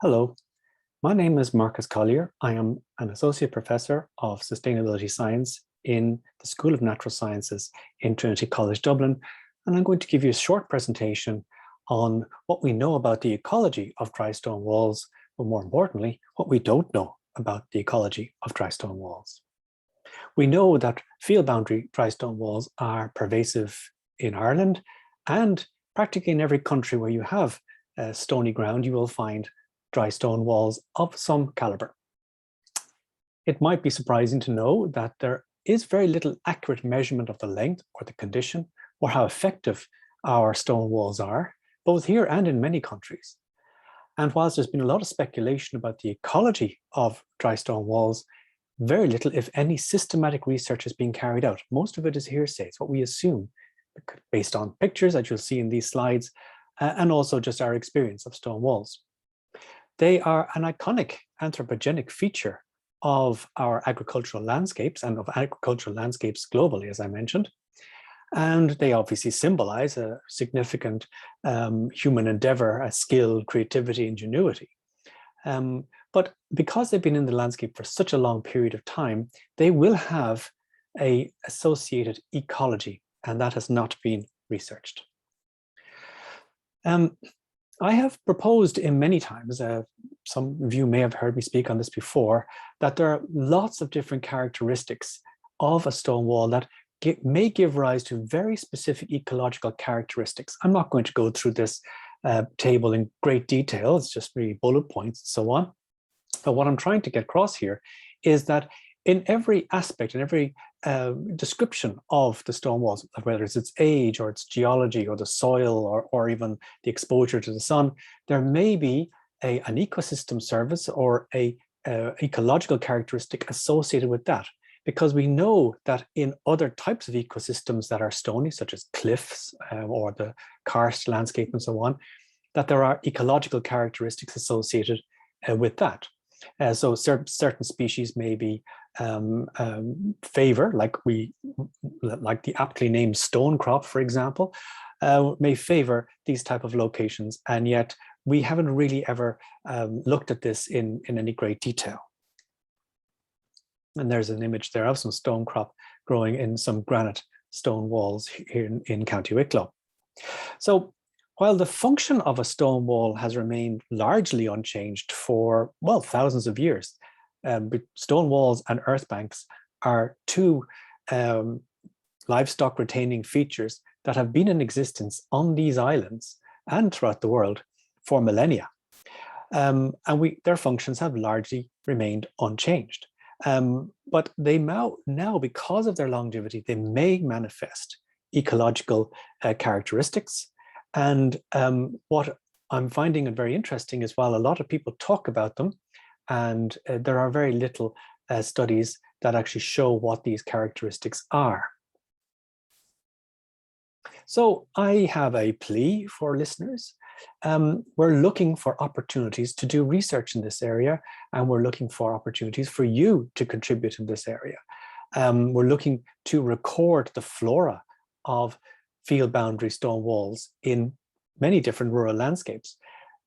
Hello, my name is Marcus Collier. I am an Associate Professor of Sustainability Science in the School of Natural Sciences in Trinity College, Dublin, and I'm going to give you a short presentation on what we know about the ecology of dry stone walls, but more importantly, what we don't know about the ecology of dry stone walls. We know that field boundary dry stone walls are pervasive in Ireland, and practically in every country where you have stony ground, you will find dry stone walls of some caliber. It might be surprising to know that there is very little accurate measurement of the length or the condition or how effective our stone walls are, both here and in many countries. And whilst there's been a lot of speculation about the ecology of dry stone walls, very little, if any, systematic research is being carried out. Most of it is hearsay. It's what we assume based on pictures that you'll see in these slides, and also just our experience of stone walls. They are an iconic anthropogenic feature of our agricultural landscapes and of agricultural landscapes globally, as I mentioned. And they obviously symbolize a significant human endeavor, a skill, creativity, ingenuity. But because they've been in the landscape for such a long period of time, they will have an associated ecology, and that has not been researched. I have proposed in many times, some of you may have heard me speak on this before, that there are lots of different characteristics of a stone wall that may give rise to very specific ecological characteristics. I'm not going to go through this table in great detail, it's just really bullet points and so on. But what I'm trying to get across here is that in every aspect, in every description of the stone walls, whether it's its age or its geology or the soil or even the exposure to the sun, there may be an ecosystem service or a ecological characteristic associated with that. Because we know that in other types of ecosystems that are stony, such as cliffs or the karst landscape and so on, that there are ecological characteristics associated with that. So certain species may be favor, like the aptly named stone crop, for example, may favor these type of locations, and yet we haven't really ever looked at this in any great detail. And there's an image there of some stone crop growing in some granite stone walls here in County Wicklow. So while the function of a stone wall has remained largely unchanged for, well, thousands of years, stone walls and earth banks are two livestock retaining features that have been in existence on these islands and throughout the world for millennia. And their functions have largely remained unchanged. But they now, because of their longevity, they may manifest ecological characteristics. And what I'm finding very interesting is, while a lot of people talk about them, and there are very little studies that actually show what these characteristics are. So I have a plea for listeners. We're looking for opportunities to do research in this area, and we're looking for opportunities for you to contribute in this area. We're looking to record the flora of field boundary stone walls in many different rural landscapes.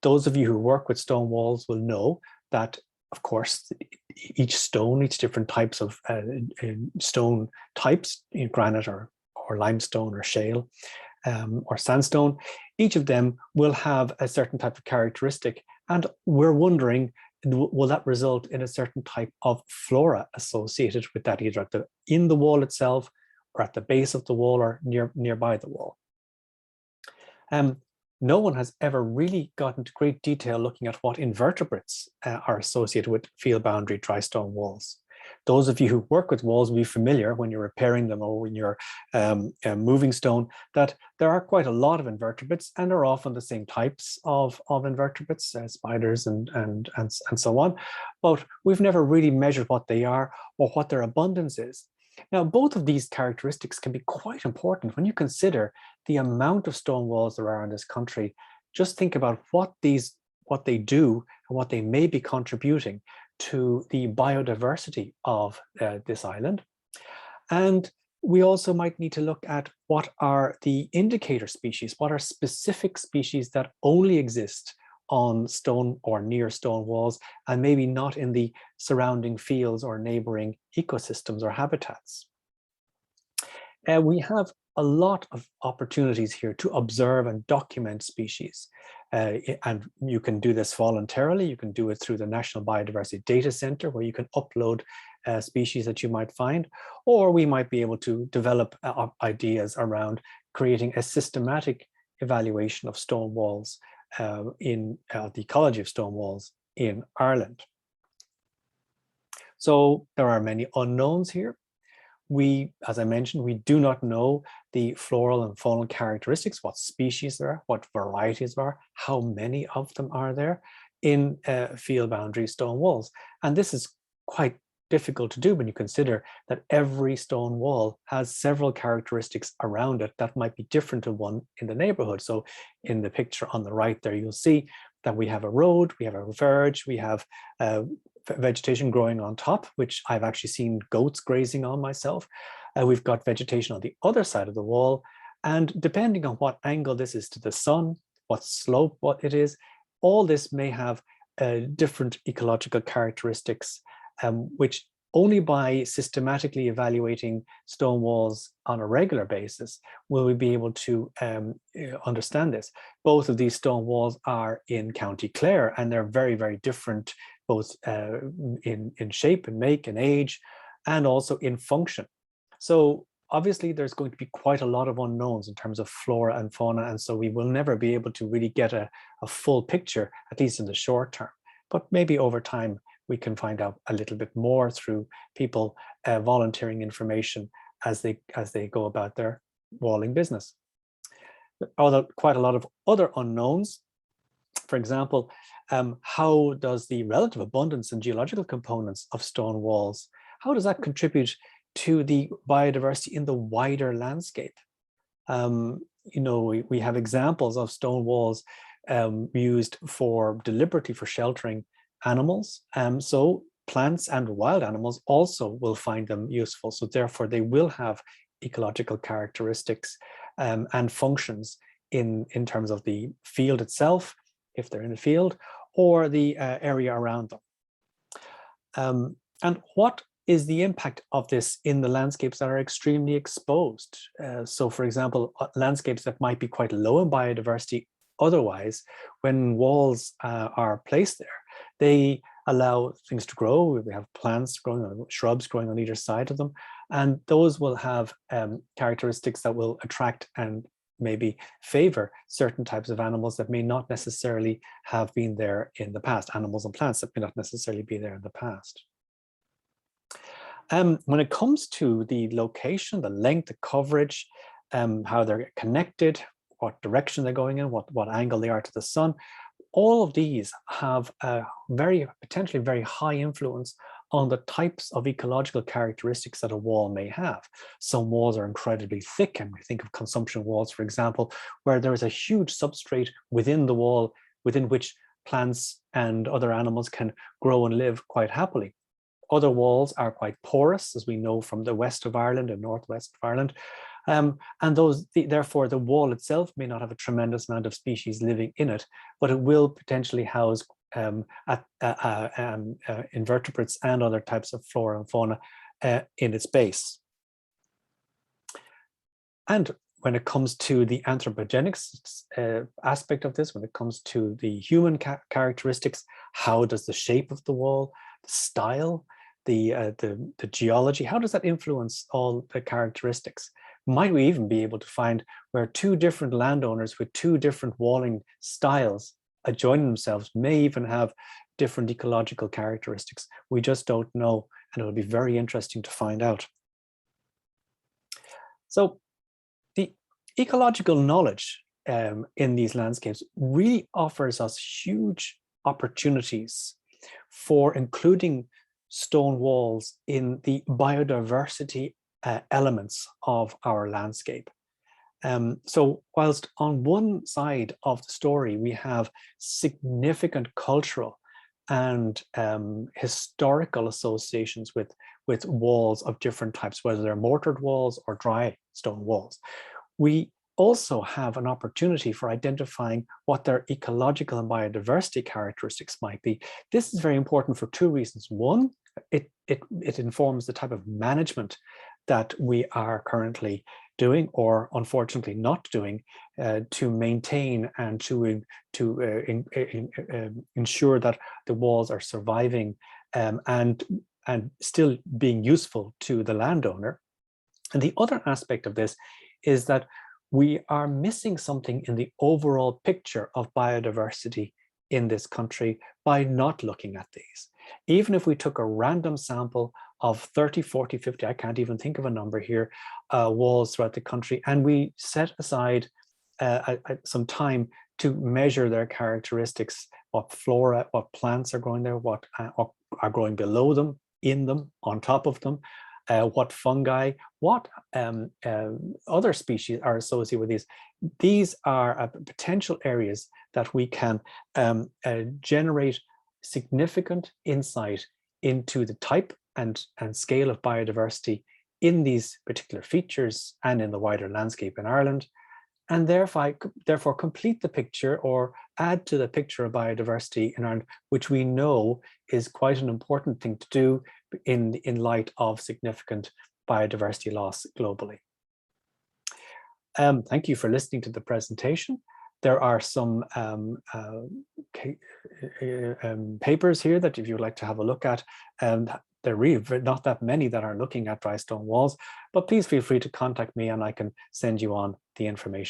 Those of you who work with stone walls will know that, of course, each different types of stone types, granite or limestone or shale or sandstone, each of them will have a certain type of characteristic. And we're wondering, will that result in a certain type of flora associated with that, either in the wall itself or at the base of the wall or nearby the wall? No one has ever really got into great detail looking at what invertebrates are associated with field boundary dry stone walls. Those of you who work with walls will be familiar when you're repairing them or when you're moving stone, that there are quite a lot of invertebrates, and they're often the same types of invertebrates, spiders and so on. But we've never really measured what they are or what their abundance is. Now, both of these characteristics can be quite important when you consider the amount of stone walls there are in this country. Just think about what they do and what they may be contributing to the biodiversity of this island. And we also might need to look at what are the indicator species, what are specific species that only exist on stone or near stone walls, and maybe not in the surrounding fields or neighboring ecosystems or habitats. We have a lot of opportunities here to observe and document species. And you can do this voluntarily. You can do it through the National Biodiversity Data Center, where you can upload species that you might find, or we might be able to develop ideas around creating a systematic evaluation of stone walls in the ecology of stone walls in Ireland. So there are many unknowns here. As I mentioned, we do not know the floral and faunal characteristics, what species there are, what varieties there are, how many of them are there in field boundary stone walls. And this is quite difficult to do when you consider that every stone wall has several characteristics around it that might be different to one in the neighborhood. So in the picture on the right there, you'll see that we have a road, we have a verge, we have vegetation growing on top, which I've actually seen goats grazing on myself. We've got vegetation on the other side of the wall. And depending on what angle this is to the sun, what slope, what it is, all this may have different ecological characteristics, which only by systematically evaluating stone walls on a regular basis will we be able to understand this. Both of these stone walls are in County Clare, and they're very, very different, both in shape and make and age, and also in function. So obviously there's going to be quite a lot of unknowns in terms of flora and fauna, and so we will never be able to really get a full picture, at least in the short term. But maybe over time, we can find out a little bit more through people volunteering information as they go about their walling business. Although quite a lot of other unknowns. For example, how does the relative abundance and geological components of stone walls, how does that contribute to the biodiversity in the wider landscape? We have examples of stone walls used deliberately for sheltering animals. So plants and wild animals also will find them useful. So therefore they will have ecological characteristics and functions in terms of the field itself, if they're in a field, or the area around them. And what is the impact of this in the landscapes that are extremely exposed? So for example, landscapes that might be quite low in biodiversity otherwise, when walls are placed there, they allow things to grow. We have plants growing, shrubs growing on either side of them, and those will have characteristics that will attract and maybe favor certain types of animals that may not necessarily have been there in the past, animals and plants that may not necessarily be there in the past. When it comes to the location, the length, the coverage, how they're connected, what direction they're going in, what angle they are to the sun, all of these have a potentially very high influence on the types of ecological characteristics that a wall may have. Some walls are incredibly thick, and we think of consumption walls, for example, where there is a huge substrate within the wall within which plants and other animals can grow and live quite happily. Other walls are quite porous, as we know from the west of Ireland and northwest of Ireland. And therefore, the wall itself may not have a tremendous amount of species living in it, but it will potentially house invertebrates and other types of flora and fauna in its base. And when it comes to the anthropogenics aspect of this, when it comes to the human characteristics, how does the shape of the wall, the style, the geology, how does that influence all the characteristics? Might we even be able to find where two different landowners with two different walling styles adjoining themselves may even have different ecological characteristics? We just don't know, and it'll be very interesting to find out. So the ecological knowledge in these landscapes really offers us huge opportunities for including stone walls in the biodiversity elements of our landscape. So whilst on one side of the story, we have significant cultural and historical associations with walls of different types, whether they're mortared walls or dry stone walls, we also have an opportunity for identifying what their ecological and biodiversity characteristics might be. This is very important for two reasons. One, it informs the type of management that we are currently doing, or unfortunately not doing, to maintain and to ensure that the walls are surviving and still being useful to the landowner. And the other aspect of this is that we are missing something in the overall picture of biodiversity in this country by not looking at these. Even if we took a random sample of 30, 40, 50, I can't even think of a number here, walls throughout the country, and we set aside some time to measure their characteristics, what flora, what plants are growing there, what are growing below them, in them, on top of them, what fungi, what other species are associated with these. These are potential areas that we can generate significant insight into the type and scale of biodiversity in these particular features and in the wider landscape in Ireland, and therefore complete the picture or add to the picture of biodiversity in Ireland, which we know is quite an important thing to do in light of significant biodiversity loss globally. Thank you for listening to the presentation. There are some papers here that if you'd like to have a look at, there are really not that many that are looking at dry stone walls, but please feel free to contact me and I can send you on the information.